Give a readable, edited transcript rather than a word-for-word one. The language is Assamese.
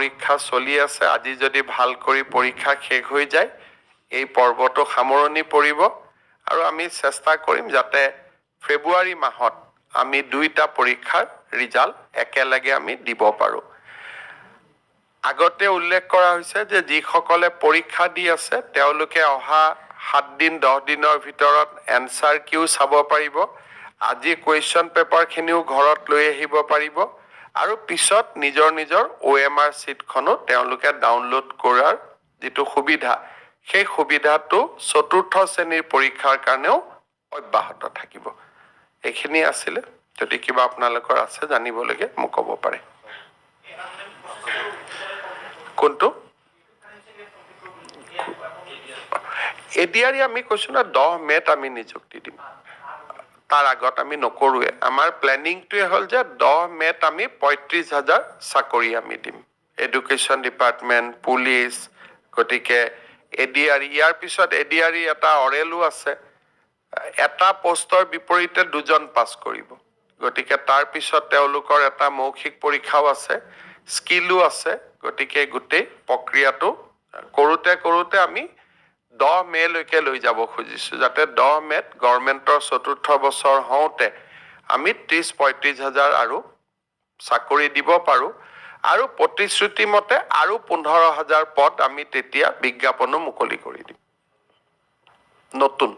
পৰীক্ষা চলি আছে আজি যদি ভাল কৰি পৰীক্ষা শেষ হৈ যায় এই পৰ্বটো সামৰণি পৰিব আৰু আমি চেষ্টা কৰিম যাতে ফেব্ৰুৱাৰী মাহত আমি দুইটা পৰীক্ষাৰ ৰিজাল্ট একেলগে আমি দিব পাৰো আগতে উল্লেখ কৰা হৈছে যে যিসকলে পৰীক্ষা দি আছে তেওঁলোকে অহা 7 দিন 10 দিনৰ ভিতৰত এনসাৰ কিউ চাব পাৰিব আজি কোৱেশ্চন পেপাৰ খিনিও ঘৰত লৈ আহিব পাৰিব আৰু পিছত নিজৰ নিজৰ OMR শীটখনো তেওঁলোকে ডাউনলোড কৰাৰ যেটো সুবিধা সেই সুবিধাটো চতুৰ্থ শ্ৰেণীৰ পৰীক্ষাৰ কাৰণেও অব্যাহত থাকিব এইখিনি আছিল যদি কিবা আপোনালোকৰ আছে জানিবলগীয়া মোক ক'ব পাৰে কোনটো এডিআৰি আমি কৈছো না 10 মেত আমি নিযুক্তি দিম তাৰ আগত আমি নকৰোৱে আমাৰ প্ল্যানিংটোৱে হল যে 10 মেত আমি 35000 চাকৰি আমি দিম এডুকেশ্যন ডিপাৰ্টমেন্ট পুলিচ গটিকে এডিআৰি ইয়াৰ পিছত এডিআৰি এটা অৰেলো আছে এটা পোষ্টৰ বিপৰীতে দুজন পাস কৰিব গটিকে তাৰ পিছত তেওঁলোকৰ এটা মৌখিক পৰীক্ষাও আছে স্কিলও আছে গটিকে গুটেই প্ৰক্ৰিয়াটো কৰোতে আমি 10 মে লৈকে লৈ যাব খুজিছো যাতে 10 মেত গভৰ্ণমেন্টৰ চতুৰ্থ বছৰ হওঁতে আমি 30-35,000 আৰু চাকৰি দিব পাৰো আৰু প্ৰতিশ্ৰুতি মতে আৰু 15,000 পদ আমি তেতিয়া বিজ্ঞাপনো মুকলি কৰি দিম নতুন